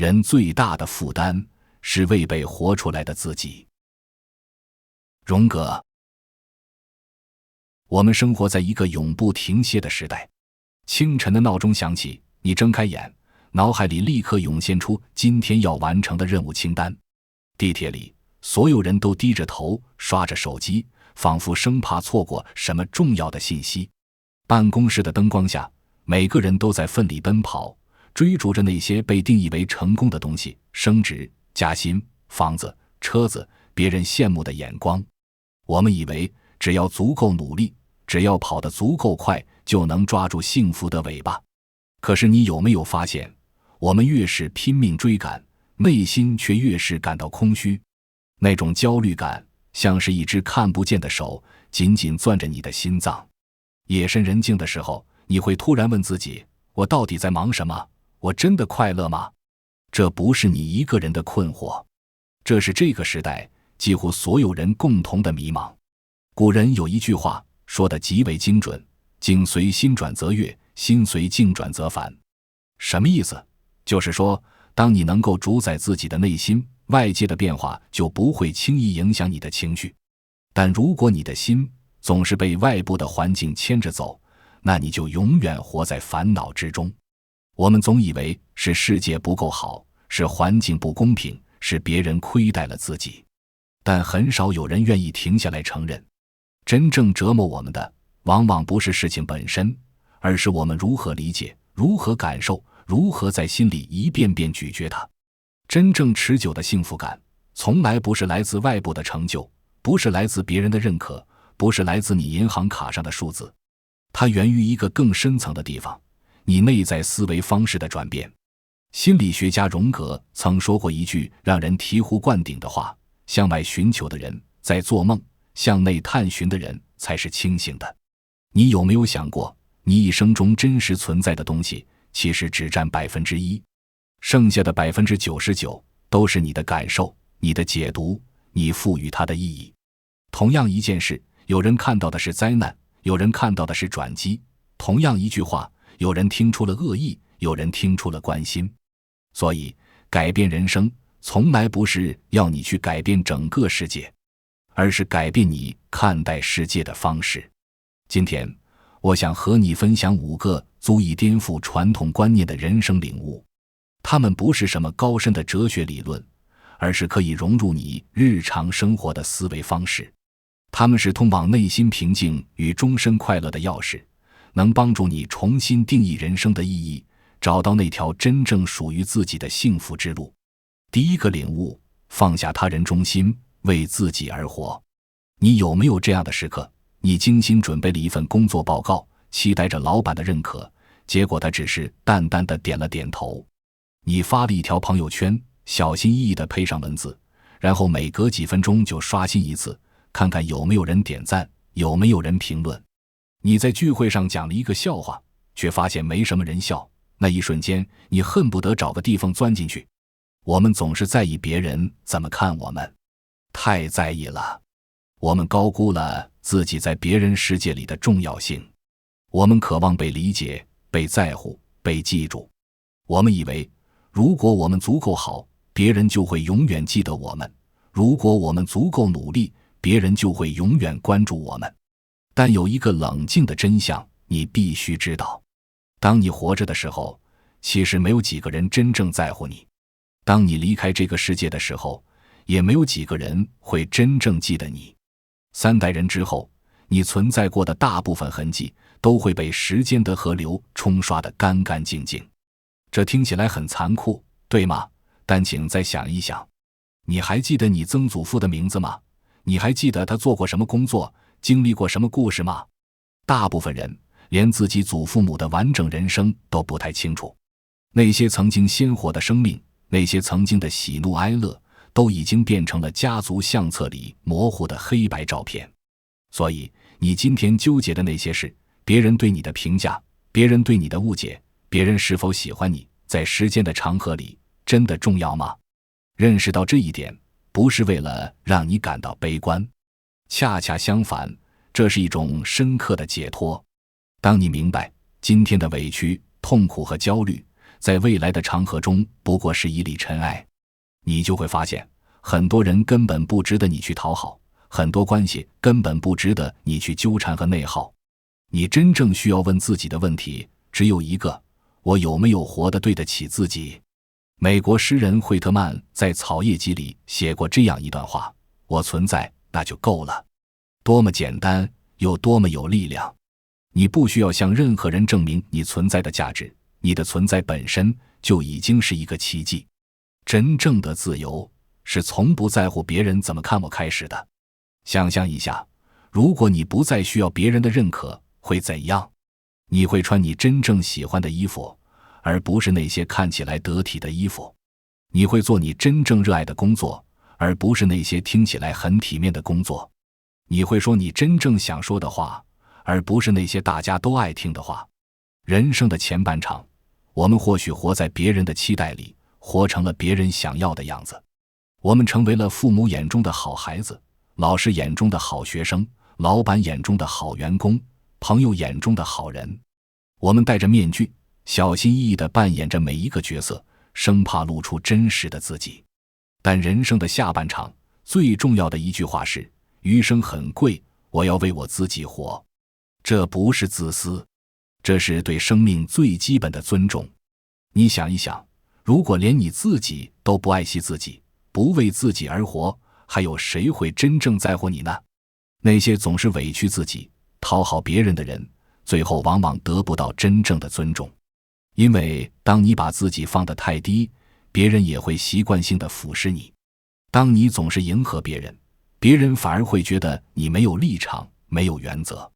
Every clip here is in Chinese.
人最大的負擔是未被活出來的自己。榮格。我們生活在一個永不停歇的時代。清晨的鬧鐘響起，你睜開眼，腦海裡立刻湧現出今天要完成的任務清單。地鐵裡，所有人都低着頭刷着手機，仿佛生怕錯過什麼重要的信息。辦公室的燈光下，每個人都在奮力奔跑，追逐着那些被定義為成功的東西：升職、加薪、房子、車子，別人羨慕的眼光。我們以為只要足夠努力，只要跑得足夠快，就能抓住幸福的尾巴。可是你有沒有發現，我們越是拼命追趕，內心卻越是感到空虛？那種焦慮感像是一只看不見的手，緊緊攥着你的心臟。夜深人靜的時候，你會突然問自己，我到底在忙什麼？我真的快樂嗎？這不是你一個人的困惑，這是這個時代幾乎所有人共同的迷茫。古人有一句話說得極為精準：境隨心轉則悅，心隨境轉則煩。什麼意思？就是說，當你能夠主宰自己的內心，外界的變化就不会輕易影響你的情緒。但如果你的心總是被外部的環境牽着走，那你就永遠活在煩惱之中。我們總以為是世界不夠好，是環境不公平，是別人虧待了自己，但很少有人願意停下来承認，真正折磨我们的往往不是事情本身，而是我们如何理解，如何感受，如何在心裡一遍遍咀嚼它。真正持久的幸福感從來不是來自外部的成就，不是来自別人的認可，不是來自你銀行卡上的數字，它源於一個更深層的地方，你內在思維方式的轉變。心理學家榮格曾說過一句讓人醍醐灌頂的話：向外尋求的人在做夢，向內探尋的人才是清醒的。你有沒有想過，你一生中真實存在的東西其實只佔 1%， 剩下的 99% 都是你的感受，你的解讀，你賦予它的意義。同樣一件事，有人看到的是災難，有人看到的是轉機；同樣一句話，有人聽出了惡意，有人聽出了關心。所以，改變人生從來不是要你去改變整個世界，而是改變你看待世界的方式。今天，我想和你分享5個足以顛覆傳統觀念的人生領悟。它們不是什麼高深的哲學理論，而是可以融入你日常生活的思維方式。它們是通往內心平靜與終身快樂的鑰匙，能幫助你重新定義人生的意義，找到那條真正屬於自己的幸福之路。第一個領悟：放下他人中心，為自己而活。你有沒有這樣的時刻？你精心準備了一份工作報告，期待着老闆的認可，結果他只是淡淡的點了點頭。你發了一條朋友圈，小心翼翼地配上文字，然後每隔幾分鐘就刷新一次，看看有沒有人點讚，有沒有人評論。你在聚會上講了一個笑話，卻發現沒什麼人笑，那一瞬間你恨不得找個地方鑽進去。我們總是在意別人怎麼看我們，太在意了。我們高估了自己在別人世界裡的重要性。我們渴望被理解，被在乎，被記住。我們以為，如果我們足夠好，別人就會永遠記得我們；如果我們足夠努力，別人就會永遠關注我們。但有一個冷靜的真相，你必須知道：當你活着的時候，其實沒有幾個人真正在乎你；當你離開這個世界的時候，也沒有幾個人會真正記得你。3代人之後，你存在過的大部分痕跡都會被時間的河流沖刷得乾乾淨淨。這聽起來很殘酷，對嗎？但請再想一想，你還記得你曾祖父的名字嗎？你還記得他做過什麼工作，經歷過什麼故事嗎？大部分人連自己祖父母的完整人生都不太清楚。那些曾經鮮活的生命，那些曾經的喜怒哀樂，都已經變成了家族相冊裡模糊的黑白照片。所以，你今天糾結的那些事，別人對你的評價，別人對你的誤解，別人是否喜歡你，在時間的長河裡，真的重要嗎？認識到這一點，不是為了讓你感到悲觀，恰恰相反，這是一種深刻的解脫。當你明白，今天的委屈、痛苦和焦慮，在未來的長河中不過是一粒塵埃。你就會發現，很多人根本不值得你去討好，很多關係根本不值得你去糾纏和內耗。你真正需要問自己的問題只有一個：我有沒有活得對得起自己？美國詩人惠特曼在《草叶集》裡寫過這樣一段話：我存在，那就夠了。多麼簡單，又多麼有力量。你不需要向任何人證明你存在的價值，你的存在本身就已經是一個奇蹟。真正的自由是從不在乎別人怎么看我開始的。想象一下，如果你不再需要別人的認可，會怎樣？你會穿你真正喜歡的衣服，而不是那些看起來得體的衣服。你會做你真正熱愛的工作，而不是那些聽起來很體面的工作。你會說你真正想說的話，而不是那些大家都愛聽的話。人生的前半場，我們或許活在別人的期待裡，活成了別人想要的樣子。我們成為了父母眼中的好孩子，老師眼中的好學生，老闆眼中的好員工，朋友眼中的好人。我們戴着面具，小心翼翼地扮演着每一个角色，生怕露出真實的自己。但人生的下半場，最重要的一句話是：餘生很貴，我要為我自己活。這不是自私，這是對生命最基本的尊重。你想一想，如果連你自己都不愛惜自己，不為自己而活，還有誰會真正在乎你呢？那些總是委屈自己，討好別人的人，最後往往得不到真正的尊重。因為當你把自己放得太低，別人也會習慣性地俯視你。當你總是迎合別人，別人反而會覺得你沒有立場，沒有原則。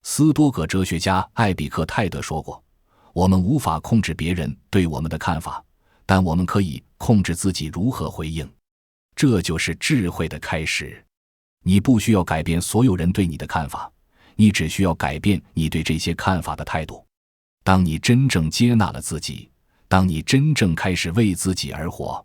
斯多葛哲學家艾比克泰德說過，我們無法控制別人對我們的看法，但我們可以控制自己如何回應。這就是智慧的開始。你不需要改變所有人對你的看法，你只需要改變你對這些看法的態度。當你真正接納了自己，當你真正開始為自己而活，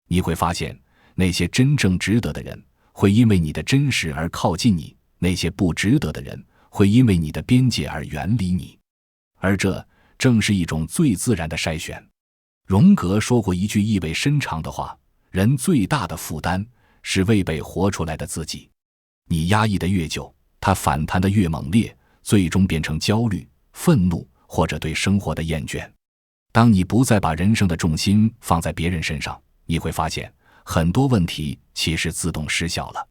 你會發現，那些真正值得的人會因為你的真實而靠近你，那些不值得的人會因為你的邊界而遠離你。而這正是一種最自然的篩選。榮格說過一句意味深長的話：人最大的負擔是未被活出來的自己。你壓抑得越久，它反彈得越猛烈，最終變成焦慮、憤怒，或者對生活的厭倦。當你不再把人生的重心放在別人身上，你會發現很多問題其實自動失效了。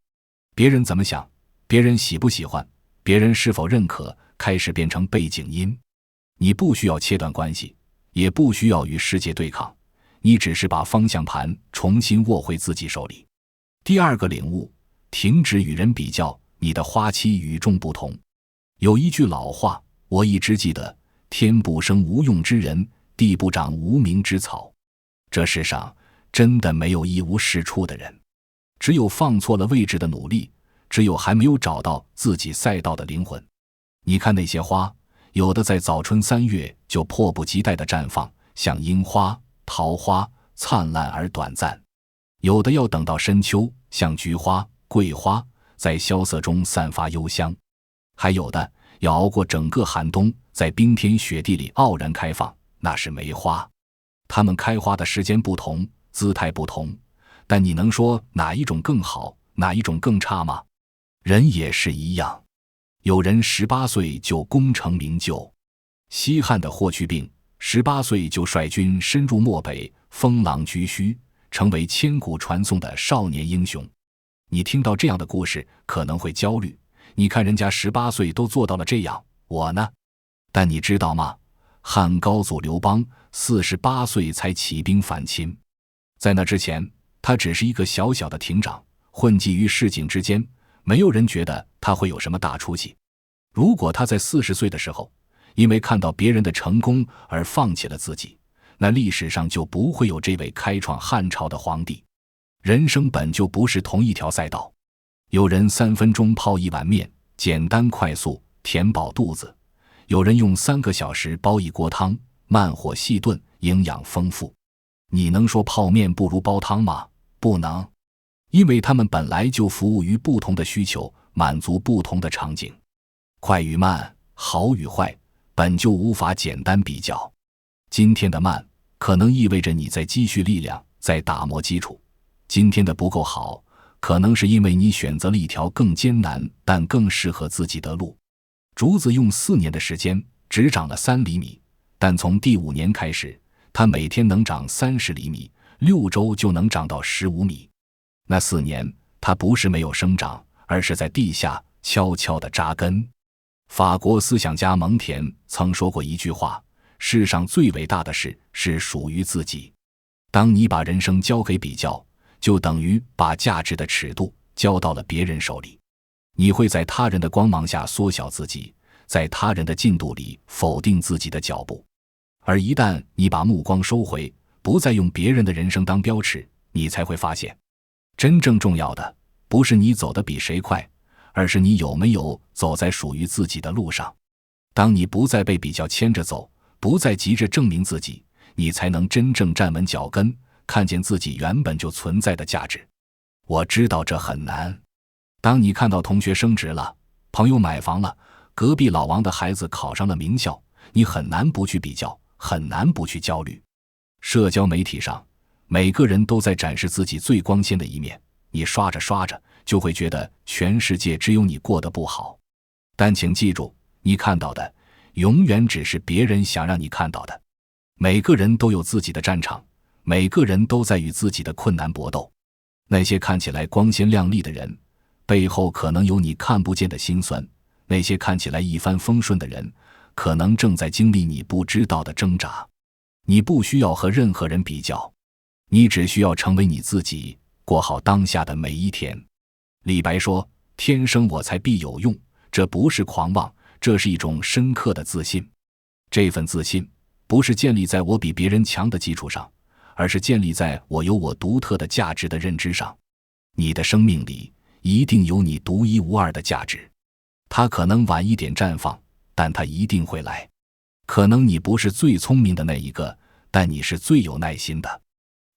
別人怎麼想，別人喜不喜歡，別人是否認可，開始變成背景音。你不需要切斷關係，也不需要與世界對抗，你只是把方向盤重新握回自己手裡。第二個領悟，停止與人比較，你的花期與眾不同。有一句老話，我一直記得：天不生無用之人，地不長無名之草。這世上真的沒有一無是處的人，只有放錯了位置的努力，只有還沒有找到自己賽道的靈魂。你看那些花，有的在早春3月就迫不及待地綻放，像櫻花、桃花，燦爛而短暫；有的要等到深秋，像菊花、桂花，在蕭瑟中散發幽香；還有的要熬過整個寒冬，在冰天雪地裡傲然開放，那是梅花。它們開花的時間不同，姿態不同，但你能說哪一種更好，哪一種更差嗎？人也是一樣，有人18歲就功成名就。西漢的霍去病18歲就率軍深入漠北，封狼居胥，成為千古傳頌的少年英雄。你聽到這樣的故事可能會焦慮，你看人家18歲都做到了這樣，我呢？但你知道嗎？漢高祖劉邦48歲才起兵反秦，在那之前，他只是一個小小的亭長，混跡於市井之間，沒有人覺得他會有什麼大出息。如果他在40歲的時候，因為看到別人的成功而放棄了自己，那歷史上就不會有這位開創漢朝的皇帝。人生本就不是同一條賽道，有人3分鐘泡一碗麵，簡單快速，填飽肚子；有人用3個小時煲一鍋湯，慢火細燉，營養豐富。你能說泡麵不如煲湯嗎？不能，因為他們本來就服務於不同的需求，滿足不同的場景。快與慢，好與壞，本就無法簡單比較。今天的慢可能意味着你在積蓄力量，在打磨基礎。今天的不夠好，可能是因為你選擇了一條更艱難但更適合自己的路。竹子用4年的時間只長了3厘米，但從第5年開始，它每天能長30厘米，6周就能長到15米。那4年，它不是沒有生長，而是在地下悄悄地扎根。法國思想家蒙田曾說過一句話：世上最偉大的事是屬於自己。當你把人生交給比較，就等於把價值的尺度交到了別人手裡。你會在他人的光芒下縮小自己，在他人的進度裡否定自己的腳步。而一旦你把目光收回，不再用別人的人生當標尺，你才會發現，真正重要的不是你走得比誰快，而是你有沒有走在屬於自己的路上。當你不再被比較牽着走，不再急着證明自己，你才能真正站穩腳跟，看見自己原本就存在的價值。我知道這很難。當你看到同學升職了，朋友買房了，隔壁老王的孩子考上了名校，你很難不去比較，很難不去焦慮。社交媒体上，每個人都在展示自己最光鮮的一面，你刷着刷着，就會覺得全世界只有你過得不好。但請記住，你看到的永遠只是別人想讓你看到的。每個人都有自己的戰場，每個人都在與自己的困難搏鬥。那些看起来光鮮亮麗的人，背後可能有你看不見的辛酸；那些看起來一帆風順的人，可能正在經歷你不知道的掙扎。你不需要和任何人比較，你只需要成為你自己，過好當下的每一天。李白說：天生我材必有用，這不是狂妄，這是一種深刻的自信。這份自信不是建立在我比別人強的基礎上，而是建立在我有我獨特的價值的認知上。你的生命裡一定有你獨一無二的價值，它可能晚一點綻放，但它一定會來。可能你不是最聰明的那一個，但你是最有耐心的。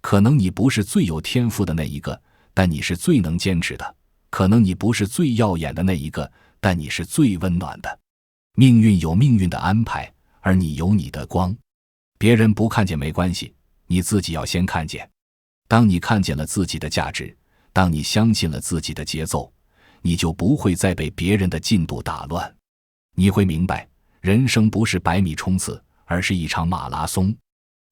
可能你不是最有天賦的那一個，但你是最能堅持的。可能你不是最耀眼的那一個，但你是最溫暖的。命運有命運的安排，而你有你的光。別人不看見沒關係，你自己要先看見。當你看見了自己的價值，當你相信了自己的節奏，你就不會再被別人的进度打亂。你會明白，人生不是100米衝刺，而是一場馬拉松。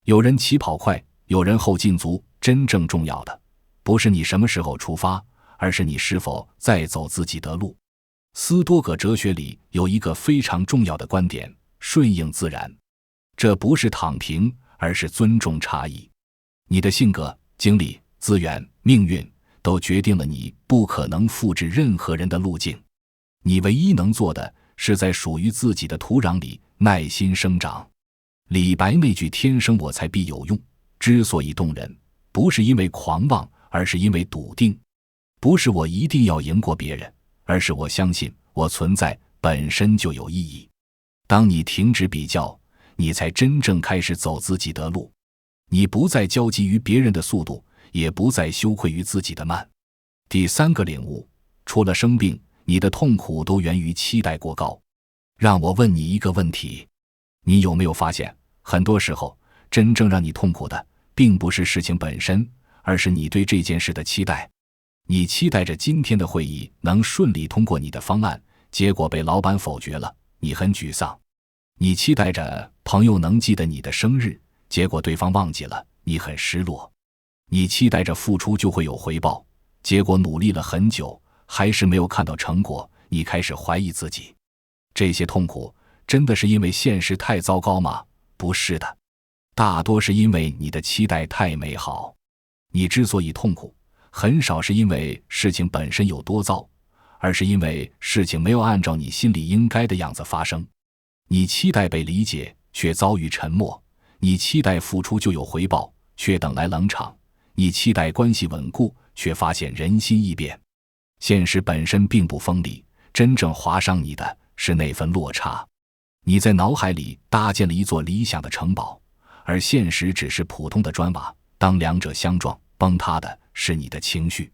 有人起跑快，有人后進足，真正重要的不是你什麼時候出發，而是你是否在走自己的路。斯多葛哲學裡有一個非常重要的觀點：順應自然。這不是躺平，而是尊重差異。你的性格、經歷、資源、命運都決定了你不可能複製任何人的路徑。你唯一能做的是在屬於自己的土壤裡耐心生長。李白那句天生我材必有用之所以動人，不是因為狂妄，而是因為篤定。不是我一定要贏過別人，而是我相信我存在本身就有意義。當你停止比較，你才真正開始走自己的路。你不再焦急於別人的速度，也不再羞愧於自己的慢。第3個領悟，除了生病，你的痛苦都源於期待過高。讓我問你一個問題，你有沒有發現，很多時候真正讓你痛苦的并不是事情本身，而是你对这件事的期待。你期待着今天的会議能順利通过你的方案，結果被老闆否決了，你很沮喪。你期待着朋友能記得你的生日，結果對方忘記了，你很失落。你期待着付出就會有回報，結果努力了很久，還是沒有看到成果，你開始懷疑自己。這些痛苦真的是因為現實太糟糕嗎？不是的，大多是因為你的期待太美好。你之所以痛苦，很少是因為事情本身有多糟，而是因為事情没有按照你心裡應該的樣子發生。你期待被理解，卻遭遇沉默；你期待付出就有回報，卻等來冷場；你期待關係穩固，卻發現人心易變。現實本身並不鋒利，真正劃傷你的是那份落差。你在腦海裡搭建了一座理想的城堡，而現實只是普通的磚瓦。當兩者相撞，崩塌的是你的情緒。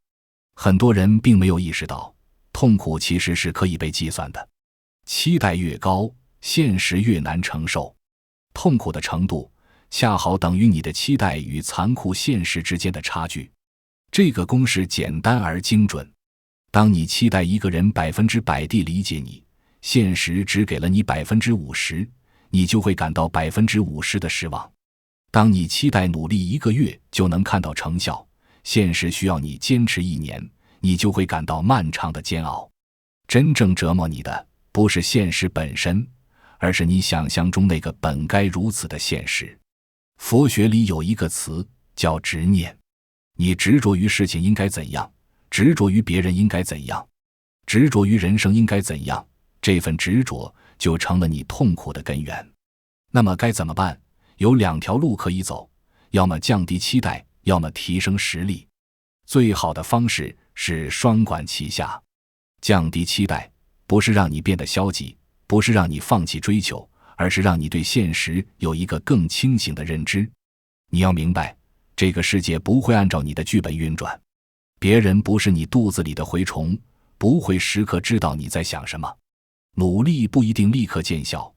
很多人並沒有意識到，痛苦其實是可以被計算的。期待越高，現實越難承受。痛苦的程度恰好等於你的期待與殘酷現實之間的差距。這個公式簡單而精準。當你期待一個人100%地理解你，現實只給了你50%，你就會感到50%的失望。當你期待努力1個月就能看到成效，現實需要你堅持1年，你就會感到漫長的煎熬。真正折磨你的，不是現實本身，而是你想象中那個本該如此的現實。佛學裡有一個詞叫執念，你執着於事情應該怎樣，執着於別人應該怎樣，執着於人生應該怎樣，這份執着就成了你痛苦的根源。那麼該怎麼辦？有2條路可以走，要麼降低期待，要麼提升實力。最好的方式是雙管齊下。降低期待，不是讓你變得消極，不是讓你放棄追求，而是讓你對現實有一個更清醒的認知。你要明白，這個世界不會按照你的劇本運轉，別人不是你肚子裡的蛔蟲，不會時刻知道你在想什麼。努力不一定立刻見效，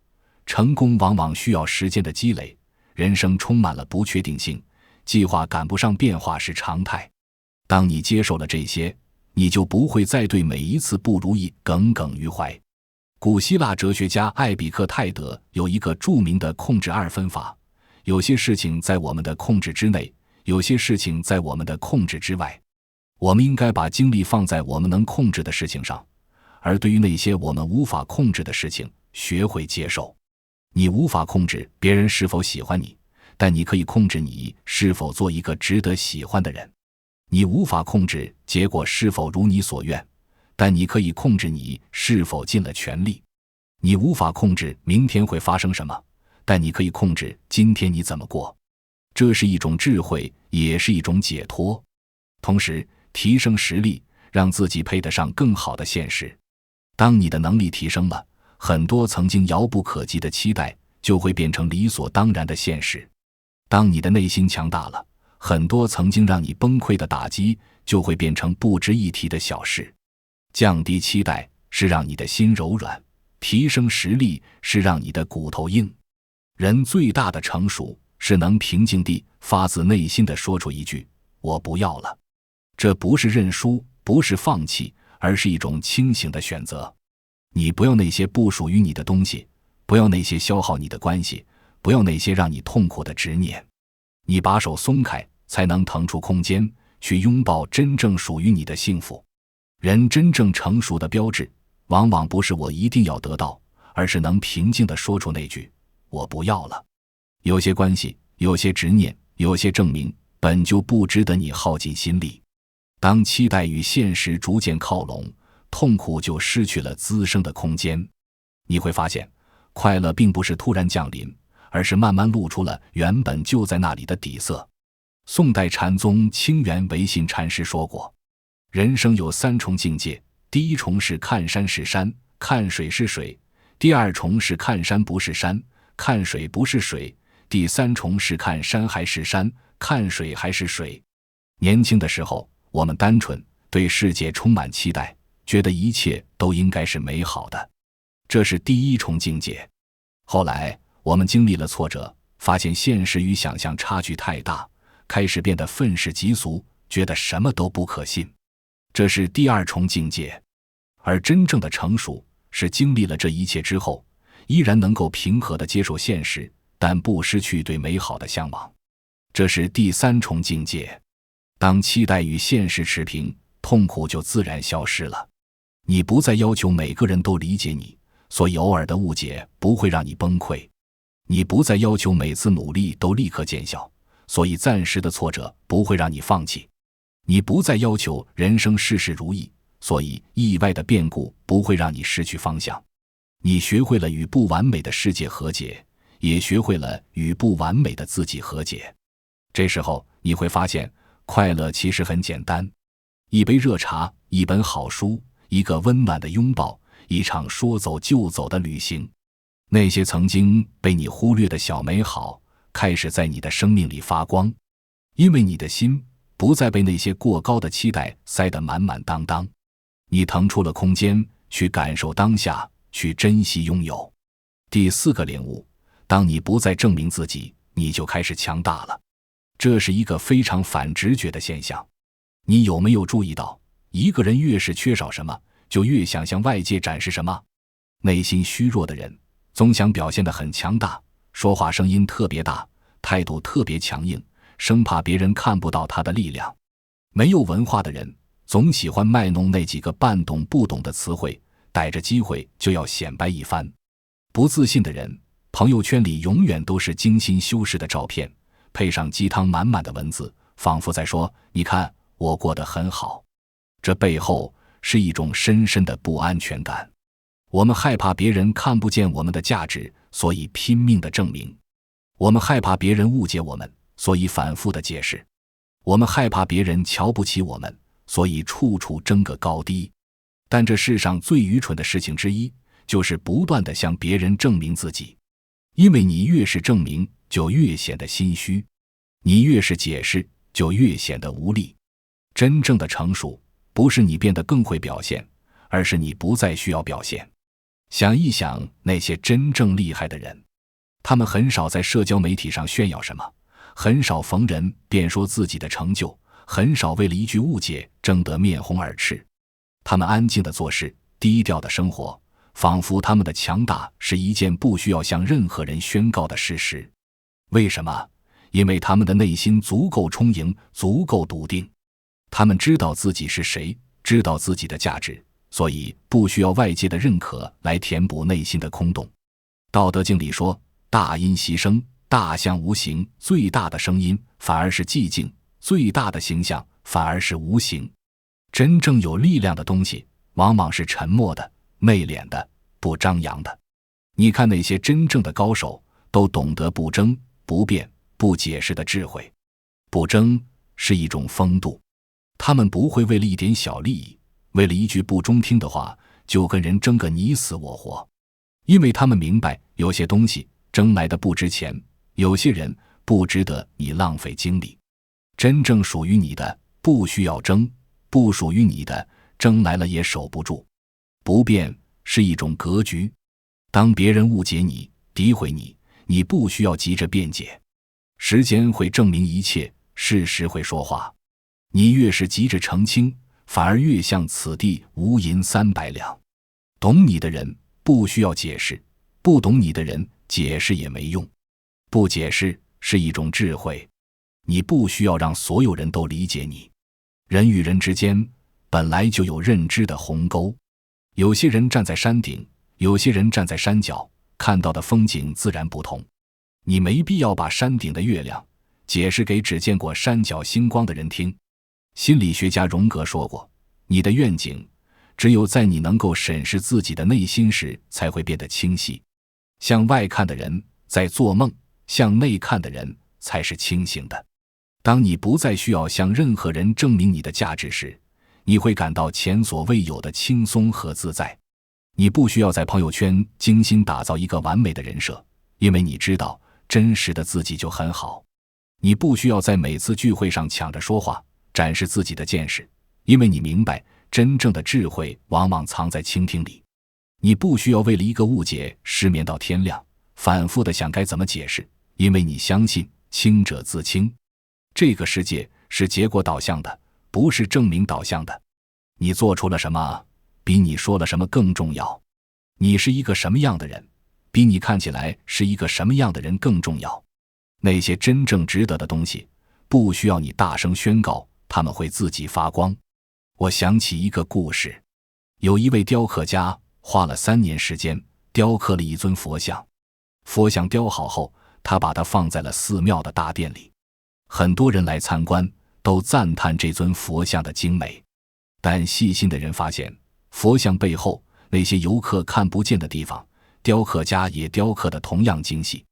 成功往往需要時間的積累。人生充滿了不確定性，計劃趕不上變化是常態。當你接受了這些，你就不會再對每一次不如意耿耿於懷。古希臘哲學家艾比克泰德有一個著名的控制2分法，有些事情在我們的控制之內，有些事情在我們的控制之外。我們应該把精力放在我們能控制的事情上，而对於那些我们无法控制的事情，學會接受。你無法控制別人是否喜歡你，但你可以控制你是否做一個值得喜歡的人。你無法控制結果是否如你所願，但你可以控制你是否盡了全力。你無法控制明天會發生什麼，但你可以控制今天你怎麼過。這是一種智慧，也是一種解脫。同時，提升實力，讓自己配得上更好的現實。當你的能力提升了，很多曾經遙不可及的期待就會變成理所當然的現實。當你的內心強大了，很多曾經讓你崩潰的打擊就會變成不值一提的小事。降低期待是讓你的心柔軟，提升實力是讓你的骨頭硬。人最大的成熟是能平靜地發自內心地說出一句我不要了。這不是認輸，不是放棄，而是一種清醒的選擇。你不要那些不屬於你的東西，不要那些消耗你的關係，不要那些讓你痛苦的執念。你把手鬆開，才能騰出空間，去擁抱真正屬於你的幸福。人真正成熟的標誌，往往不是我一定要得到，而是能平靜地說出那句我不要了。有些關係，有些執念，有些證明，本就不值得你耗盡心力。當期待與現實逐漸靠攏，痛苦就失去了滋生的空間。你會發現，快樂並不是突然降臨，而是慢慢露出了原本就在那裡的底色。宋代禪宗清源唯信禪師說過，人生有3重境界，第一重是看山是山，看水是水；第2重是看山不是山，看水不是水；第3重是看山還是山，看水還是水。年輕的時候，我們單純，對世界充滿期待，覺得一切都應該是美好的，這是第1重境界。後來我們經歷了挫折，發現現實與想象差距太大，開始變得憤世嫉俗，覺得什麼都不可信，這是第2重境界。而真正的成熟是經歷了這一切之後，依然能夠平和地接受現實，但不失去對美好的向往，這是第3重境界。當期待與現實持平，痛苦就自然消失了。你不再要求每個人都理解你，所以偶爾的誤解不會讓你崩潰。你不再要求每次努力都立刻見效，所以暫時的挫折不會讓你放棄。你不再要求人生事事如意，所以意外的變故不會讓你失去方向。你學會了與不完美的世界和解，也學會了與不完美的自己和解。這時候你會發現，快樂其實很簡單，一杯熱茶，一本好書，一個溫暖的擁抱，一場說走就走的旅行。那些曾經被你忽略的小美好，開始在你的生命裡發光，因為你的心不再被那些過高的期待塞得滿滿當當。你騰出了空間，去感受當下，去珍惜擁有。第4個領悟，當你不再證明自己，你就開始強大了。這是一個非常反直覺的現象。你有沒有注意到，一個人越是缺少什麼，就越想向外界展示什麼？內心虛弱的人總想表現得很強大，說話聲音特別大，態度特別強硬，生怕別人看不到他的力量。沒有文化的人總喜歡賣弄那幾個半懂不懂的詞彙，逮着機會就要顯擺一番。不自信的人，朋友圈裡永遠都是精心修飾的照片，配上雞湯滿滿的文字，仿佛在說，你看，我過得很好。這背後是一種深深的不安全感。我們害怕別人看不見我們的價值，所以拼命地證明。我們害怕別人誤解我們，所以反覆地解釋。我們害怕別人瞧不起我們，所以處處爭個高低。但這世上最愚蠢的事情之一，就是不斷地向別人證明自己。因為你越是證明，就越顯得心虛；你越是解釋，就越顯得無力。真正的成熟，不是你變得更會表現，而是你不再需要表現。想一想那些真正厲害的人，他們很少在社交媒體上炫耀什麼，很少逢人便說自己的成就，很少為了一句誤解爭得面紅耳赤。他們安靜地做事，低調地生活，仿佛他們的強大是一件不需要向任何人宣告的事實。為什麼？因為他們的內心足夠充盈，足夠篤定。他們知道自己是誰，知道自己的價值，所以不需要外界的認可来填補內心的空洞。道德經裡說，大音希聲，大象無形，最大的聲音反而是寂靜，最大的形象反而是无形。真正有力量的東西，往往是沉默的、內斂的、不張揚的。你看那些真正的高手，都懂得不爭、不辯、不解釋的智慧。不爭是一種风度，他們不會為了一點小利益，為了一句不中聽的話，就跟人爭個你死我活。因為他們明白，有些東西爭來的不值錢，有些人不值得你浪費精力。真正屬於你的，不需要爭；不屬於你的，爭來了也守不住。不變是一種格局。當別人誤解你、诋毀你，你不需要急着辯解。時間會證明一切，事實會說話。你越是急着澄清，反而越像此地無銀300兩。懂你的人不需要解釋，不懂你的人解釋也沒用。不解釋是一種智慧。你不需要讓所有人都理解你。人與人之間本來就有認知的鴻溝，有些人站在山頂，有些人站在山腳，看到的風景自然不同。你沒必要把山頂的月亮解釋給只見過山腳星光的人聽。心理學家榮格說過，你的願景只有在你能夠審視自己的內心時才會變得清晰。向外看的人在做夢，向內看的人才是清醒的。當你不再需要向任何人證明你的價值時，你會感到前所未有的輕鬆和自在。你不需要在朋友圈精心打造一個完美的人設，因為你知道真實的自己就很好。你不需要在每次聚會上搶着說話，展示自己的見識，因為你明白真正的智慧往往藏在傾聽裡。你不需要為了一個誤解失眠到天亮，反覆地想該怎麼解釋，因為你相信清者自清。這個世界是結果導向的，不是證明導向的。你做出了什麼，比你說了什麼更重要。你是一個什麼樣的人，比你看起來是一個什麼樣的人更重要。那些真正值得的東西，不需要你大聲宣告，他們會自己發光。我想起一個故事，有一位雕刻家花了3年時間雕刻了一尊佛像。佛像雕好後，他把它放在了寺廟的大殿裡。很多人來參觀，都讚嘆這尊佛像的精美。但細心的人發現，佛像背後那些遊客看不見的地方，雕刻家也雕刻得同樣精細。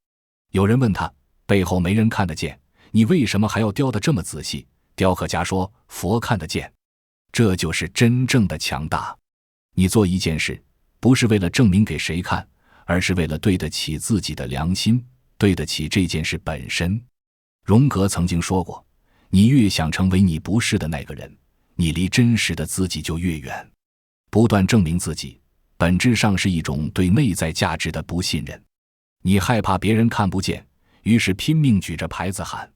有人問他，背後沒人看得見，你為什麼還要雕得這麼仔細？雕刻家說，佛看得見。這就是真正的強大。你做一件事，不是為了證明給誰看，而是为了对得起自己的良心，对得起這件事本身。榮格曾經說過，你越想成為你不是的那個人，你離真實的自己就越遠。不斷證明自己，本質上是一種對內在價值的不信任。你害怕別人看不見，於是拼命舉着牌子喊。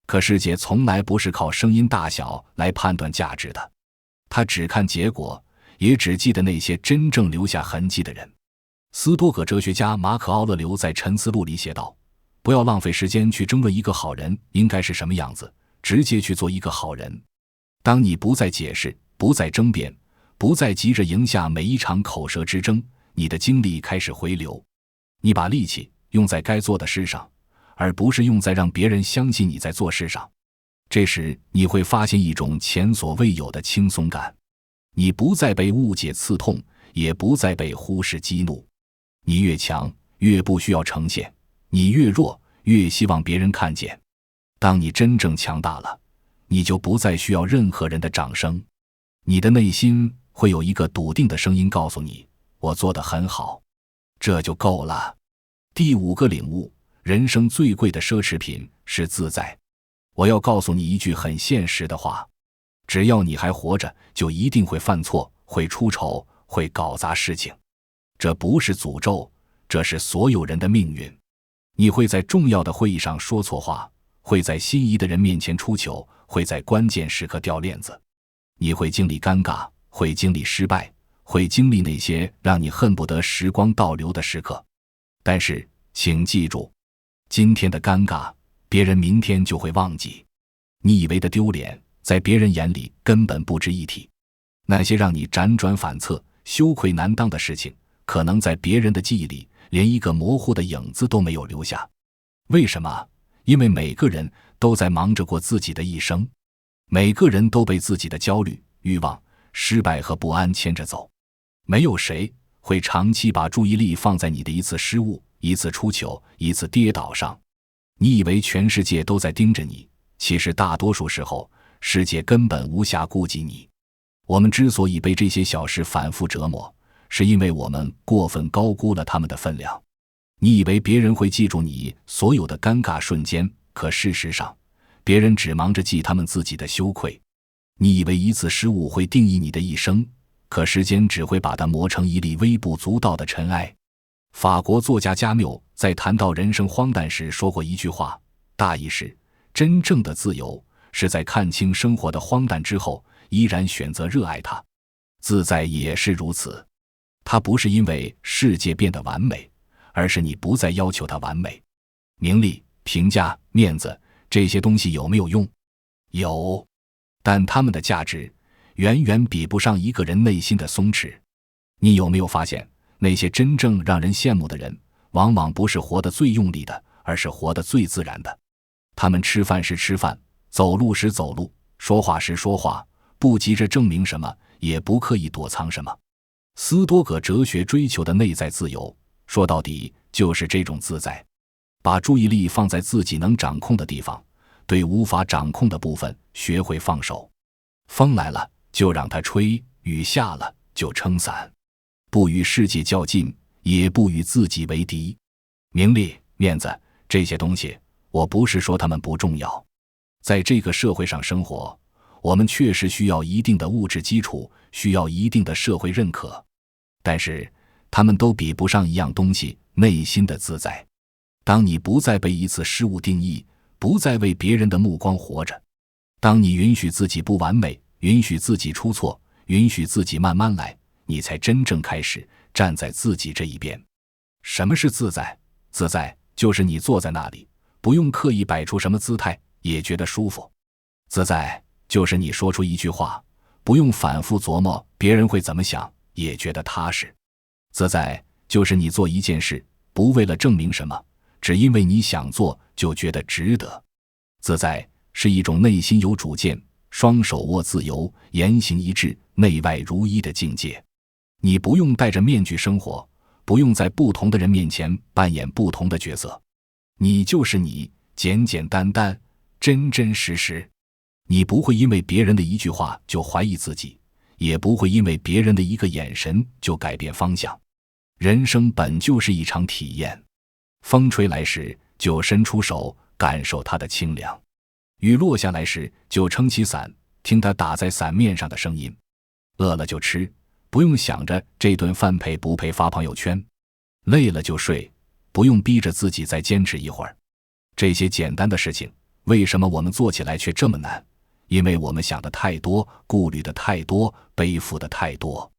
可世界從來不是靠聲音大小來判斷價值的，他只看結果，也只記得那些真正留下痕迹的人。斯多葛哲学家马可·奧勒留在《沉思錄》里写道：不要浪費時間去争论一個好人應該是什麼樣子，直接去做一個好人。當你不再解釋，不再爭辯，不再急着贏下每一場口舌之爭，你的精力開始回流，你把力氣用在該做的事上，而不是用在讓別人相信你在做事上。這時你會發現一種前所未有的輕鬆感，你不再被誤解刺痛，也不再被忽視激怒。你越強，越不需要呈現；你越弱，越希望別人看見。當你真正強大了，你就不再需要任何人的掌聲。你的內心會有一個篤定的聲音告訴你：我做得很好，這就夠了。第5個領悟，人生最貴的奢侈品是自在。我要告訴你一句很現實的話，只要你還活着，就一定會犯錯，會出醜，會搞砸事情。這不是詛咒，這是所有人的命運。你會在重要的會議上說錯話，會在心儀的人面前出糗，會在關鍵時刻掉鏈子。你會經歷尷尬，會經歷失敗，會經歷那些讓你恨不得時光倒流的時刻。但是請記住，今天的尷尬，別人明天就會忘記。你以為的丟臉，在別人眼裡根本不值一提。那些讓你輾轉反側、羞愧難當的事情，可能在別人的記憶裡連一個模糊的影子都沒有留下。為什麼？因為每個人都在忙着過自己的一生，每個人都被自己的焦慮、慾望、失敗和不安牽着走。沒有誰會長期把注意力放在你的一次失誤、一次出糗、一次跌倒上。你以為全世界都在盯着你，其實大多數時候，世界根本無暇顧及你。我們之所以被這些小事反覆折磨，是因為我們過分高估了他們的分量。你以為別人會記住你所有的尷尬瞬間，可事實上，別人只忙着記他們自己的羞愧。你以為一次失誤會定義你的一生，可時間只會把它磨成一粒微不足道的塵埃。法國作家加繆在談到人生荒誕時說過一句話，大意是：真正的自由是在看清生活的荒誕之後，依然選擇熱愛它。自在也是如此，它不是因為世界變得完美，而是你不再要求它完美。名利、評價、面子，這些東西有沒有用？有，但它們的價值遠遠比不上一個人內心的鬆弛。你有沒有發現，那些真正讓人羨慕的人，往往不是活得最用力的，而是活得最自然的。他們吃飯时吃飯，走路时走路，說話時說話，不急着證明什麼，也不刻意躲藏什麼。斯多葛哲學追求的內在自由，說到底就是這種自在，把注意力放在自己能掌控的地方，對無法掌控的部分學會放手。風來了就讓它吹，雨下了就撐傘，不與世界較勁，也不與自己為敵。名利、面子，這些東西，我不是說它們不重要。在這個社會上生活，我們確實需要一定的物質基礎，需要一定的社會認可，但是他們都比不上一樣東西，內心的自在。當你不再被一次失誤定義，不再為別人的目光活着，當你允許自己不完美，允許自己出錯，允許自己慢慢來，你才真正開始站在自己這一邊。什麼是自在？自在就是你坐在那裡，不用刻意擺出什麼姿態，也覺得舒服。自在就是你說出一句話，不用反覆琢磨別人會怎麼想，也覺得踏實。自在就是你做一件事，不為了證明什麼，只因為你想做，就覺得值得。自在是一種內心有主見，雙手握自由，言行一致，內外如一的境界。你不用戴着面具生活，不用在不同的人面前扮演不同的角色，你就是你，簡簡單單，真真實實。你不會因為別人的一句話就懷疑自己，也不會因為別人的一個眼神就改變方向。人生本就是一場體驗，風吹來時就伸出手，感受它的清涼；雨落下來時就撐起傘，聽它打在傘面上的聲音。餓了就吃，不用想着這頓飯配不配發朋友圈；累了就睡，不用逼着自己再堅持一會兒。這些簡單的事情，為什麼我們做起來卻這麼難？因為我們想的太多，顧慮的太多，背負的太多，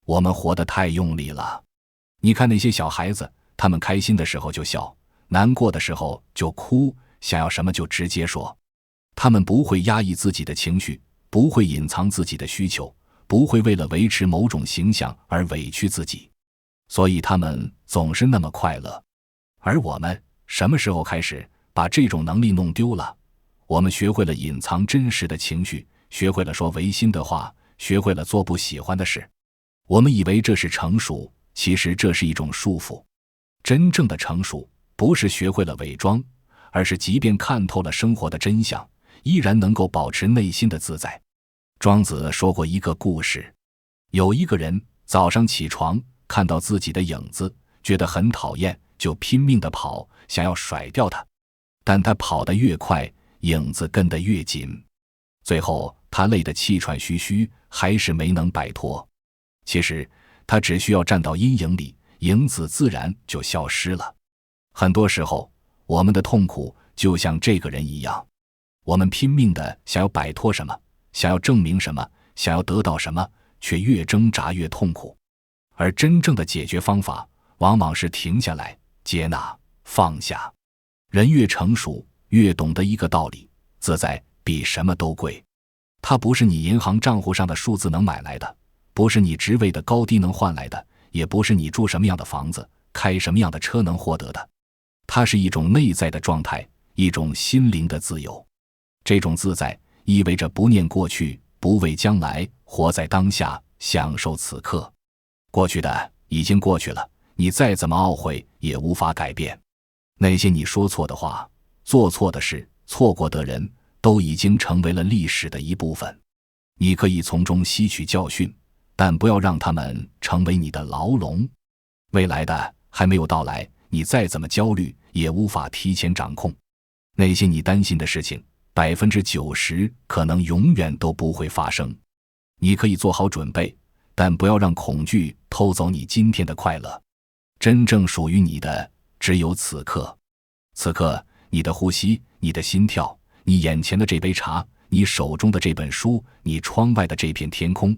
我們活得太用力了。你看那些小孩子，他們開心的時候就笑，难過的时候就哭，想要什麼就直接說。他们不会壓抑自己的情緒，不會隱藏自己的需求，不會為了維持某種形象而委屈自己，所以他們總是那麼快樂。而我們什麼時候開始把這種能力弄丟了？我們學會了隱藏真實的情緒，學會了說違心的話，學會了做不喜歡的事。我們以為這是成熟，其實這是一種束縛。真正的成熟，不是學會了偽裝，而是即便看透了生活的真相，依然能夠保持內心的自在。莊子說過一個故事，有一個人早上起床，看到自己的影子，覺得很討厭，就拼命地跑，想要甩掉它。但他跑得越快，影子跟得越緊，最後他累得氣喘吁吁，還是沒能擺脫。其實他只需要站到陰影裡，影子自然就消失了。很多時候，我們的痛苦就像這個人一樣，我們拼命地想要擺脫什麼，想要證明什麼，想要得到什麼，卻越掙扎越痛苦。而真正的解決方法，往往是停下來，接納，放下。人越成熟，越懂得一個道理，自在比什麼都貴。它不是你銀行賬戶上的數字能買來的，不是你職位的高低能換來的，也不是你住什麼樣的房子，開什麼樣的車能獲得的。它是一種內在的狀態，一種心靈的自由。這種自在意味着不念過去，不畏將來，活在當下，享受此刻。過去的已經過去了，你再怎麼懊悔也無法改變。那些你說錯的話，做錯的事，錯過的人，都已經成為了歷史的一部分。你可以從中吸取教訓，但不要讓他們成為你的牢籠。未來的還沒有到來，你再怎麼焦慮，也無法提前掌控。那些你擔心的事情，90%可能永遠都不會發生。你可以做好準備，但不要讓恐懼偷走你今天的快樂。真正屬於你的，只有此刻。此刻，你的呼吸，你的心跳，你眼前的這杯茶，你手中的這本書，你窗外的這片天空，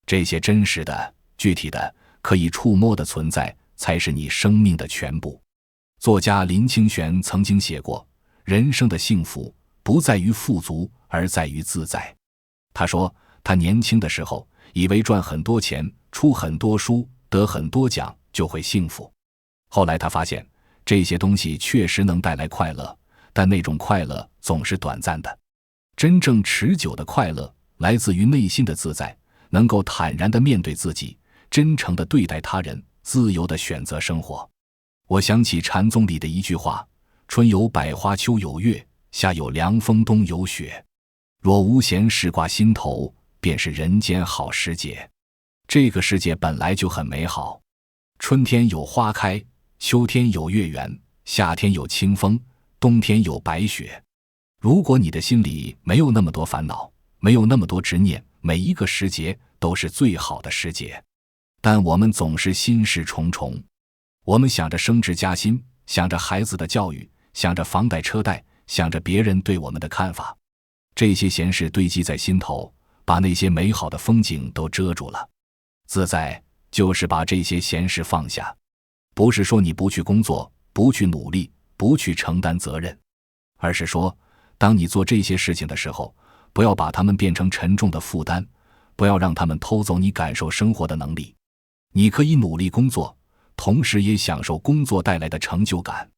這些真實的、具體的、可以觸摸的存在，才是你生命的全部。作家林清玄曾經寫過，人生的幸福不在於富足，而在於自在。他說，他年輕的時候，以為賺很多錢，出很多書，得很多獎，就會幸福。後來他發現，這些東西確實能帶來快樂，但那種快樂總是短暫的。真正持久的快樂，來自於內心的自在，能夠坦然地面對自己，真誠地對待他人，自由地選擇生活。我想起禪宗裡的一句話，春有百花，秋有月，夏有涼風，冬有雪。若無閒事掛心頭，便是人間好時節。這個世界本來就很美好，春天有花開，秋天有月圓，夏天有清風，冬天有白雪。如果你的心裡沒有那麼多煩惱，沒有那麼多執念，每一個時節都是最好的時節。但我們總是心事重重，我們想着升職加薪，想着孩子的教育，想着房貸車貸，想着別人對我們的看法。這些閒事堆積在心頭，把那些美好的風景都遮住了。自在就是把這些閒事放下，不是說你不去工作，不去努力，不去承擔責任，而是說，當你做這些事情的時候，不要把它們變成沉重的負擔，不要讓他們偷走你感受生活的能力。你可以努力工作，同時也享受工作帶来的成就感。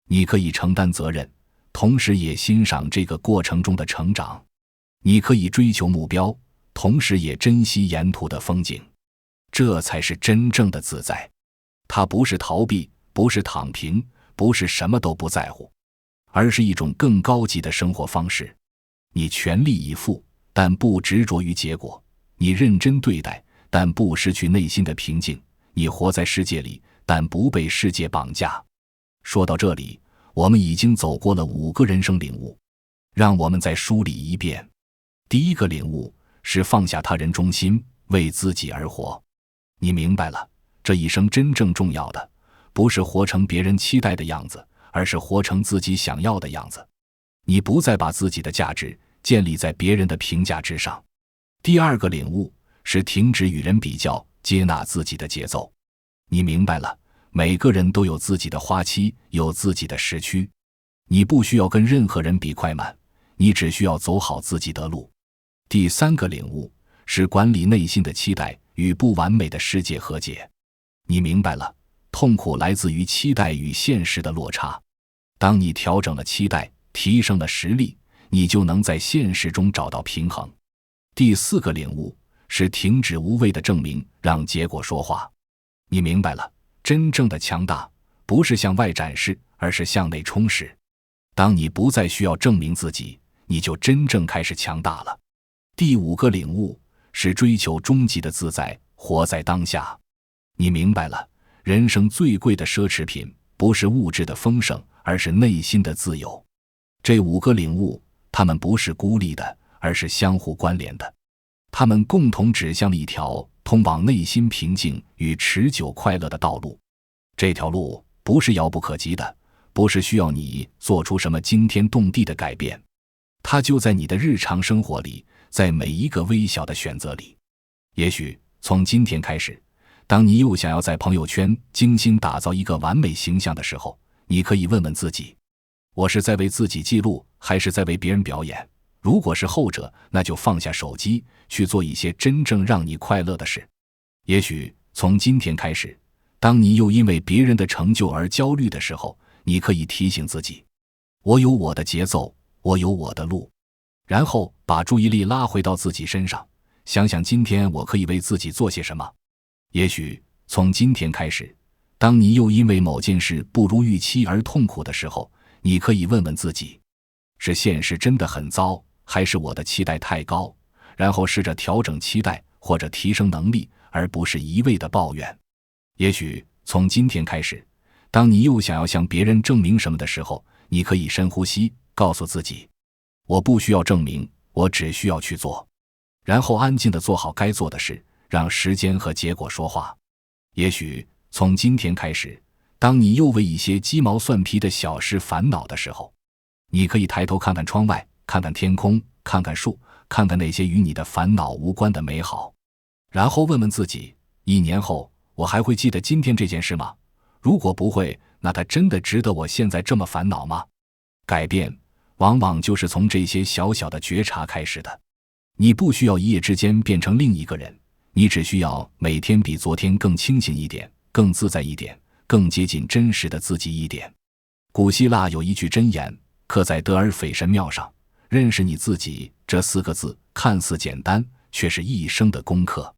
你可以承擔責任，同時也欣賞這個過程中的成長。你可以追求目標，同時也珍惜沿途的風景。這才是真正的自在。它不是逃避，不是躺平，不是什麼都不在乎，而是一種更高級的生活方式。你全力以赴，但不執着於結果；你認真對待，但不失去內心的平靜；你活在世界裡，但不被世界綁架。說到這裡，我們已經走過了5個人生領悟，讓我們再梳理一遍。第一個領悟是放下他人中心，為自己而活。你明白了，這一生真正重要的，不是活成別人期待的樣子，而是活成自己想要的样子。你不再把自己的價值建立在別人的評價之上。第二個領悟是停止與人比較，接納自己的節奏。你明白了，每個人都有自己的花期，有自己的時區。你不需要跟任何人比快慢，你只需要走好自己的路。第三個領悟是管理內心的期待，與不完美的世界和解。你明白了，痛苦來自於期待與現實的落差。當你調整了期待，提升了實力，你就能在現實中找到平衡。第四個領悟是停止無謂的證明，讓結果說話。你明白了，真正的強大不是向外展示，而是向內充實。當你不再需要證明自己，你就真正開始強大了。第五個領悟是追求終極的自在，活在當下。你明白了，人生最貴的奢侈品不是物質的豐盛，而是內心的自由。這五個領悟，它們不是孤立的，而是相互關聯的。它們共同指向了一條通往內心平靜與持久快樂的道路。這條路不是遙不可及的，不是需要你做出什麼驚天動地的改變，它就在你的日常生活裡，在每一個微小的選擇裡。也許從今天開始，當你又想要在朋友圈精心打造一個完美形象的時候，你可以問問自己，我是在為自己記錄，還是在為別人表演？如果是後者，那就放下手機，去做一些真正讓你快樂的事。也許從今天開始，當你又因為別人的成就而焦慮的時候，你可以提醒自己，我有我的節奏，我有我的路。然后把注意力拉回到自己身上，想想今天我可以為自己做些什麼。也許從今天開始，當你又因為某件事不如預期而痛苦的時候，你可以問問自己，是現實真的很糟，還是我的期待太高？然後試着調整期待，或者提升能力，而不是一味的抱怨。也許從今天開始，當你又想要向別人證明什麼的時候，你可以深呼吸，告訴自己，我不需要證明，我只需要去做。然後安靜地做好該做的事，讓時間和結果說話。也許從今天開始，當你又為一些雞毛蒜皮的小事煩惱的時候，你可以抬頭看看窗外，看看天空，看看樹，看看那些與你的煩惱無關的美好。然後問問自己，1年後我還會記得今天這件事嗎？如果不會，那它真的值得我現在這麼煩惱嗎？改變往往就是從這些小小的覺察開始的。你不需要一夜之間變成另一個人，你只需要每天比昨天更清醒一點，更自在一點，更接近真實的自己一點。古希臘有一句箴言，刻在德爾斐神廟上，認識你自己這4個字看似簡單，卻是一生的功課。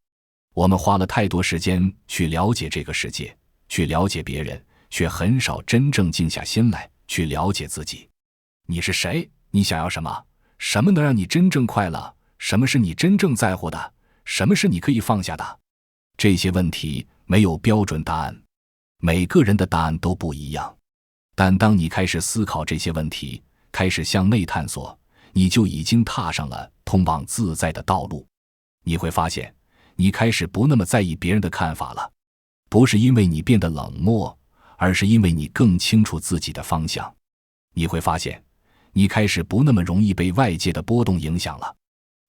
我們花了太多時間去了解這個世界，去了解別人，卻很少真正靜下心來去了解自己。你是誰？你想要什麼？什麼能讓你真正快樂？什麼是你真正在乎的？什麼是你可以放下的？這些問題沒有標準答案，每個人的答案都不一樣。但當你開始思考這些問題，開始向內探索，你就已經踏上了通往自在的道路。你會發現，你開始不那麼在意別人的看法了，不是因為你變得冷漠，而是因為你更清楚自己的方向。你會發現，你開始不那麼容易被外界的波動影響了，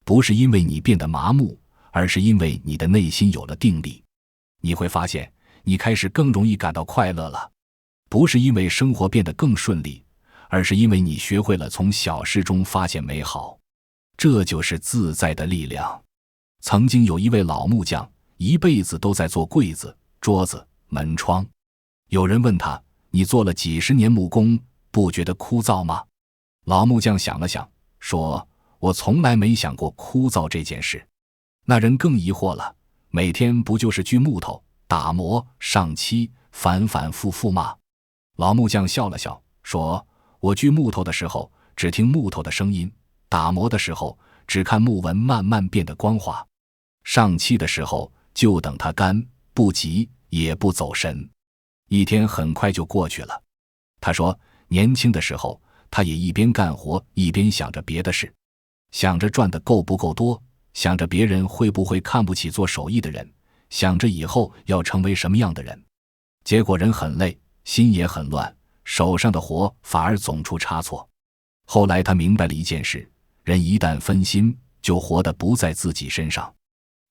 不是因為你變得麻木，而是因為你的內心有了定力。你會發現，你開始更容易感到快樂了，不是因為生活變得更順利，而是因為你學會了從小事中發現美好。這就是自在的力量。曾經有一位老木匠，一輩子都在做櫃子、桌子、門窗。有人問他，你做了幾十年木工，不覺得枯燥嗎？老木匠想了想，說，我從來沒想過枯燥這件事。那人更疑惑了，每天不就是锯木頭、打磨、上漆，反反复复嗎？老木匠笑了笑，說，我锯木頭的時候，只聽木头的聲音；打磨的時候，只看木紋慢慢變得光滑；上漆的時候，就等它乾，不急也不走神。一天很快就過去了。他說，年輕的時候，他也一邊幹活，一邊想着別的事，想着賺得夠不夠多，想着別人會不會看不起做手藝的人，想着以後要成為什麼樣的人。結果人很累，心也很亂，手上的活反而總出差錯。後來他明白了一件事，人一旦分心，就活得不在自己身上，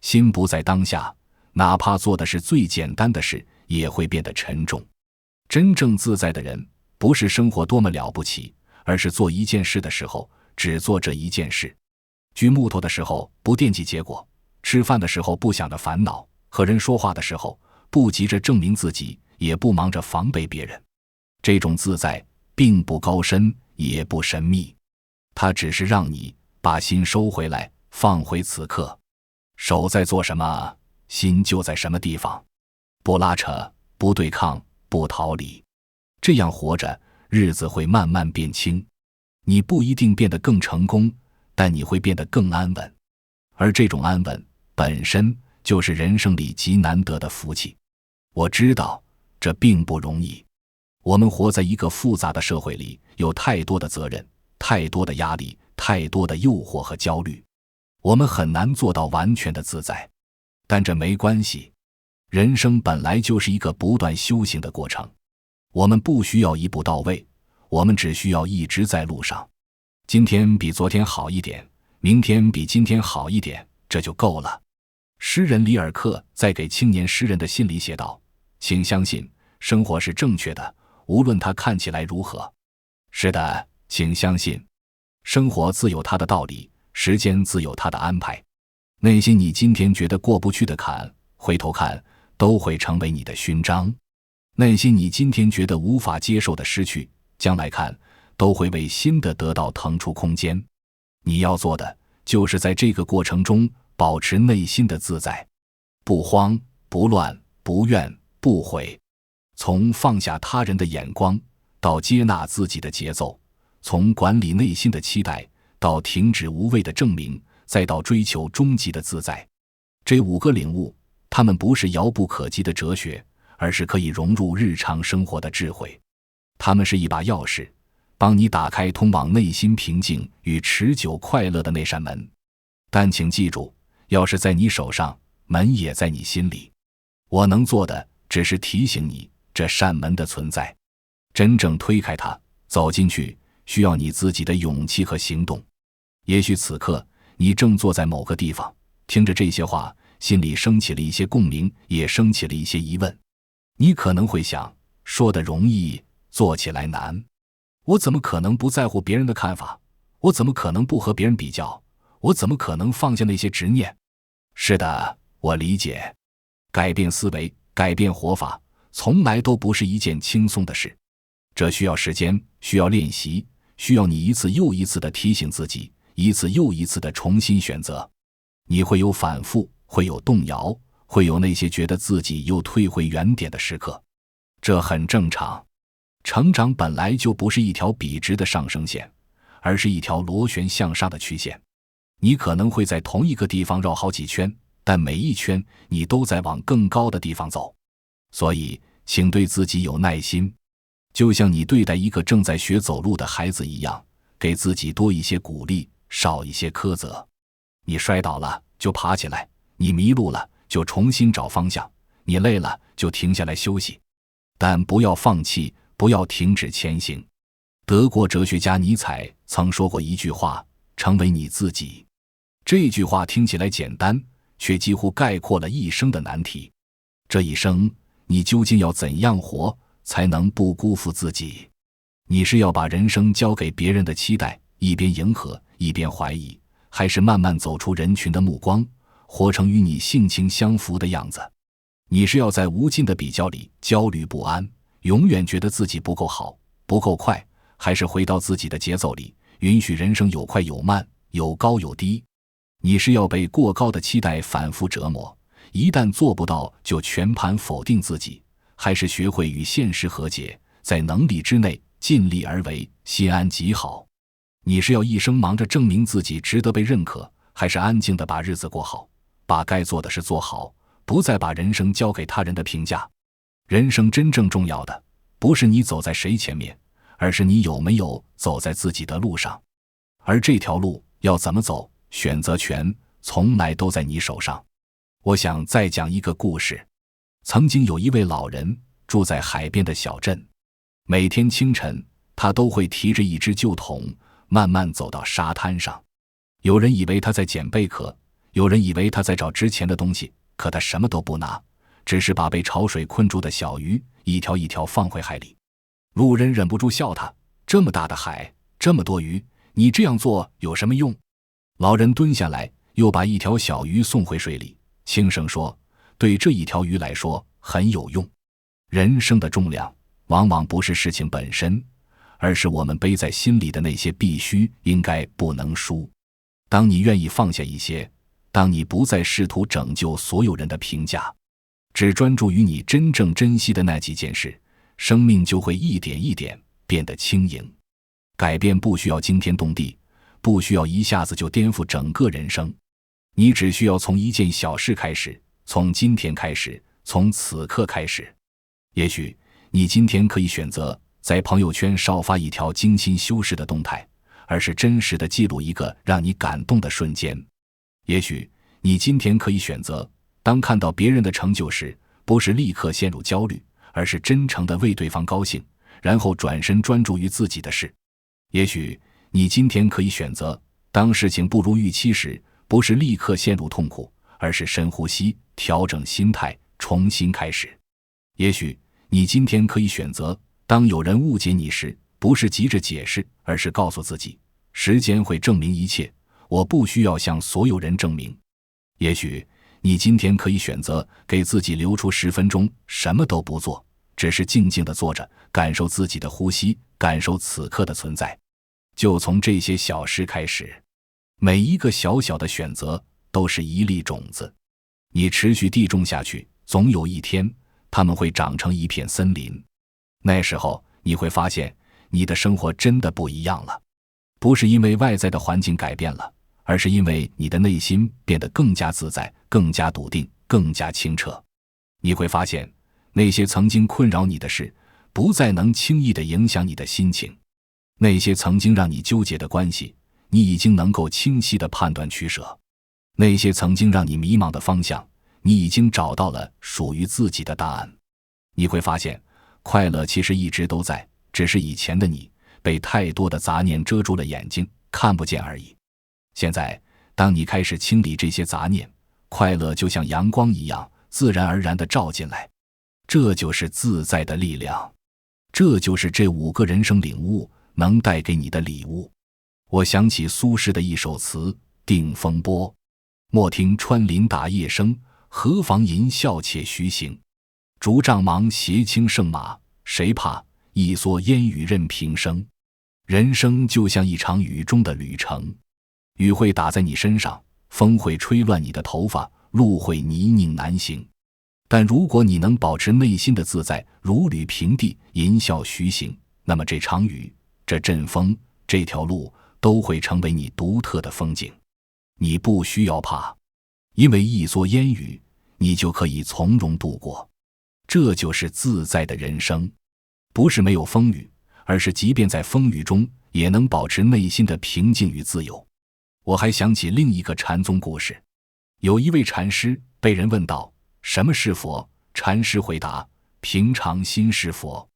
心不在当下，哪怕做的是最簡单的事，也会变得沉重。真正自在的人，不是生活多麼了不起，而是做一件事的时候，只做這一件事。锯木頭的時候不惦記結果，吃飯的時候不想着煩惱，和人說話的時候不急着證明自己，也不忙着防備別人。這種自在並不高深，也不神秘，它只是讓你把心收回來，放回此刻。手在做什麼，心就在什麼地方，不拉扯，不对抗，不逃離。這樣活着，日子會慢慢變輕。你不一定變得更成功，但你会变得更安穩。而這種安穩本身就是人生裡極難得的福氣。我知道這並不容易。我們活在一個複雜的社會裡，有太多的責任，太多的壓力，太多的誘惑和焦慮，我們很難做到完全的自在。但這沒關係，人生本來就是一個不斷修行的過程。我們不需要一步到位，我們只需要一直在路上。今天比昨天好一點，明天比今天好一點，這就夠了。詩人里爾克在給青年詩人的信裡寫道：請相信，生活是正確的，無論它看起來如何。是的，請相信，生活自有它的道理，時間自有它的安排。那些你今天覺得過不去的坎，回頭看都會成為你的勳章。那些你今天覺得無法接受的失去，將來看都會為新的得到腾出空間。你要做的就是在這個過程中保持內心的自在，不慌不亂，不怨不悔。從放下他人的眼光到接納自己的節奏，從管理內心的期待到停止無謂的證明，再到追求終極的自在。這5個領悟，它們不是遙不可及的哲學，而是可以融入日常生活的智慧。它們是一把鑰匙，幫你打開通往內心平靜與持久快樂的那扇門。但請記住，鑰匙在你手上，門也在你心裡。我能做的只是提醒你這扇門的存在。真正推開它，走進去，需要你自己的勇氣和行動。也許此刻你正坐在某個地方，聽着這些話，心裡升起了一些共鳴，也升起了一些疑問。你可能會想，說得容易，做起來難。我怎麼可能不在乎別人的看法？我怎麼可能不和別人比較？我怎麼可能放下那些執念？是的，我理解。改變思維，改變活法，從來都不是一件輕鬆的事。這需要時間，需要練習，需要你一次又一次地提醒自己，一次又一次地重新選擇。你會有反覆，會有動搖，會有那些覺得自己又退回原點的時刻，這很正常。成長本來就不是一條筆直的上升線，而是一條螺旋向上的曲線。你可能會在同一個地方繞好幾圈，但每一圈你都在往更高的地方走。所以，請對自己有耐心，就像你对待一個正在學走路的孩子一樣，給自己多一些鼓勵，少一些苛責。你摔倒了就爬起來，你迷路了就重新找方向，你累了就停下來休息，但不要放棄，不要停止前行。德國哲學家尼采曾說過一句話：成為你自己。這句話聽起來簡單，卻幾乎概括了一生的難題。這一生，你究竟要怎樣活，才能不辜負自己？你是要把人生交給別人的期待，一邊迎合，一邊懷疑，還是慢慢走出人群的目光，活成與你性情相符的樣子？你是要在無盡的比較裡焦慮不安，永遠覺得自己不夠好，不夠快，還是回到自己的節奏裡，允許人生有快有慢，有高有低？你是要被過高的期待反覆折磨，一旦做不到就全盘否定自己，還是學會與現實和解，在能力之內盡力而為，心安即好？你是要一生忙着證明自己值得被認可，還是安靜地把日子過好，把該做的事做好，不再把人生交給他人的評價？人生真正重要的，不是你走在誰前面，而是你有沒有走在自己的路上。而這條路要怎麼走，選擇權從來都在你手上。我想再講一個故事。曾經有一位老人住在海邊的小鎮，每天清晨，他都會提着一隻舊桶，慢慢走到沙灘上。有人以為他在撿貝殼，有人以為他在找值錢的東西，可他什麼都不拿，只是把被潮水困住的小魚一條一條放回海裡。路人忍不住笑他：這麼大的海，這麼多魚，你這樣做有什麼用？老人蹲下來，又把一條小魚送回水裡，輕聲說：對這一條魚來說很有用。人生的重量往往不是事情本身，而是我们背在心裡的那些必須、應該、不能輸。當你願意放下一些，當你不再試圖拯救所有人的評價，只專注於你真正珍惜的那幾件事，生命就會一點一點變得輕盈。改變不需要驚天動地，不需要一下子就顛覆整個人生，你只需要從一件小事開始，從今天開始，從此刻開始。也許你今天可以選擇在朋友圈少發一條精心修飾的動態，而是真實地記錄一個讓你感動的瞬間。也許你今天可以選擇，當看到別人的成就時，不是立刻陷入焦慮，而是真誠地為對方高興，然後轉身專注於自己的事。也許你今天可以選擇，當事情不如預期時，不是立刻陷入痛苦，而是深呼吸，調整心態，重新開始。也許你今天可以選擇，當有人誤解你時，不是急着解釋，而是告訴自己，時間會證明一切，我不需要向所有人證明。也許你今天可以選擇給自己留出10分鐘，什麼都不做，只是靜靜地坐着，感受自己的呼吸，感受此刻的存在。就從這些小事開始，每一個小小的選擇都是一粒種子，你持續地種下去，總有一天它們會長成一片森林。那時候你會發現，你的生活真的不一樣了，不是因為外在的環境改變了，而是因為你的內心變得更加自在，更加篤定，更加清澈。你會發現，那些曾經困擾你的事，不再能輕易地影響你的心情；那些曾經讓你糾結的關係，你已經能夠清晰地判斷取捨；那些曾經讓你迷茫的方向，你已經找到了屬於自己的答案。你會發現，快樂其實一直都在，只是以前的你被太多的雜念遮住了眼睛，看不見而已。現在，當你開始清理這些雜念，快樂就像陽光一樣，自然而然地照進來。這就是自在的力量，這就是這5個人生領悟能帶給你的禮物。我想起蘇軾的一首詞《定風波》：莫聽穿林打葉聲，何妨吟嘯且徐行。竹杖芒斜輕勝馬，誰怕？一蓑煙雨任平生。人生就像一場雨中的旅程，雨會打在你身上，風會吹亂你的頭髮，路會泥濘難行。但如果你能保持內心的自在，如履平地，吟嘯徐行，那麼這場雨、這陣風、這條路都會成為你獨特的風景。你不需要怕，因為一蓑煙雨，你就可以從容度過。這就是自在的人生，不是沒有風雨，而是即便在風雨中，也能保持內心的平靜與自由。我還想起另一個禪宗故事，有一位禪師被人問道：什麼是佛？禪師回答：平常心是佛。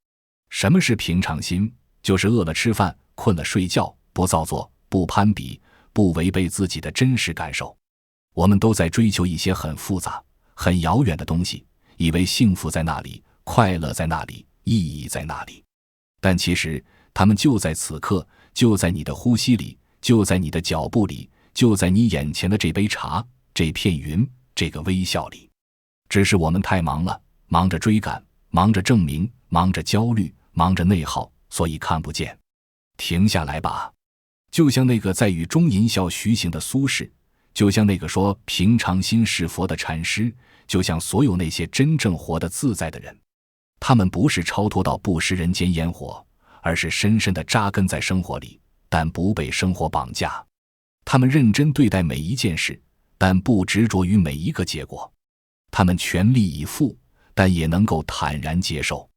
什麼是平常心？就是餓了吃飯，困了睡覺，不造作，不攀比，不違背自己的真實感受。我們都在追求一些很複雜、很遙遠的東西，以為幸福在那裡，快樂在那裡，意義在那裡。但其實它們就在此刻，就在你的呼吸裡，就在你的腳步裡，就在你眼前的這杯茶，這片雲，這個微笑裡。只是我們太忙了，忙着追趕，忙着證明，忙着焦慮，忙着內耗，所以看不見。停下來吧，就像那個在雨中吟嘯徐行的蘇軾，就像那個說平常心是佛的禪師，就像所有那些真正活得自在的人。他們不是超脫到不食人間煙火，而是深深地扎根在生活裡，但不被生活綁架。他們認真對待每一件事，但不執着於每一個結果。他們全力以赴，但也能夠坦然接受。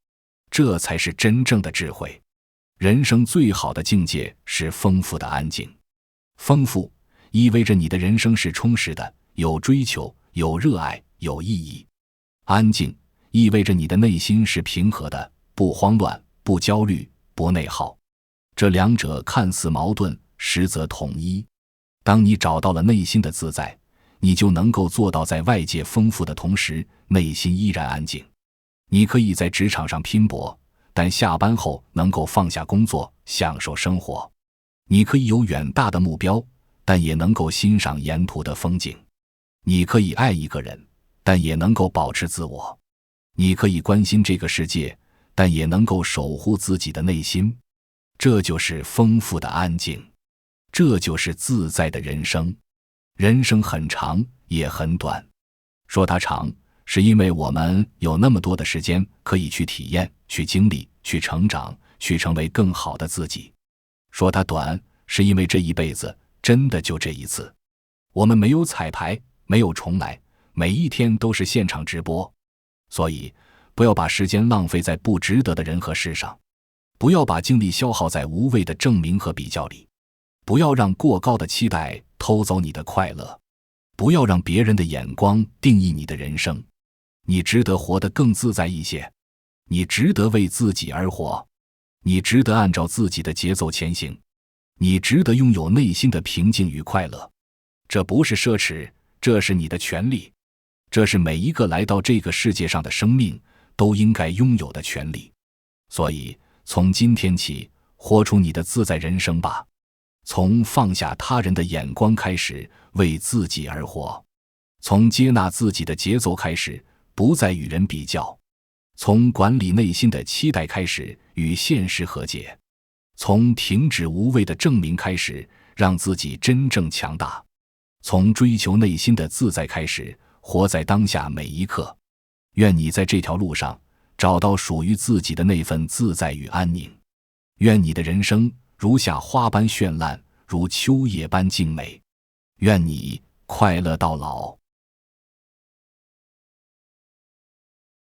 這才是真正的智慧。人生最好的境界是豐富的安靜。豐富意味着你的人生是充實的，有追求，有熱愛，有意義。安靜意味着你的內心是平和的，不慌亂，不焦慮，不內耗。這兩者看似矛盾，實則統一。當你找到了內心的自在，你就能夠做到在外界豐富的同時，內心依然安靜。你可以在職場上拼搏，但下班後能夠放下工作，享受生活。你可以有遠大的目標，但也能夠欣賞沿途的風景。你可以愛一個人，但也能夠保持自我。你可以關心這個世界，但也能夠守護自己的內心。這就是豐富的安靜，這就是自在的人生。人生很長，也很短。說它長，是因為我們有那麼多的時間可以去體驗、去經歷、去成長、去成為更好的自己。說它短，是因為這一輩子真的就這一次。我們沒有彩排，沒有重來，每一天都是現場直播。所以，不要把時間浪費在不值得的人和事上，不要把精力消耗在無謂的證明和比較裡，不要讓過高的期待偷走你的快樂，不要讓別人的眼光定義你的人生。你值得活得更自在一些，你值得為自己而活，你值得按照自己的節奏前行，你值得擁有內心的平靜與快樂。這不是奢侈，這是你的權利，這是每一個來到這個世界上的生命都應該擁有的權利。所以，從今天起，活出你的自在人生吧。從放下他人的眼光開始，為自己而活；從接納自己的節奏開始，不再與人比較；從管理內心的期待開始，與現實和解；從停止無謂的證明開始，讓自己真正強大；從追求內心的自在開始，活在當下每一刻。願你在這條路上找到屬於自己的那份自在與安寧。願你的人生如夏花般絢爛，如秋葉般靜美。願你快樂到老。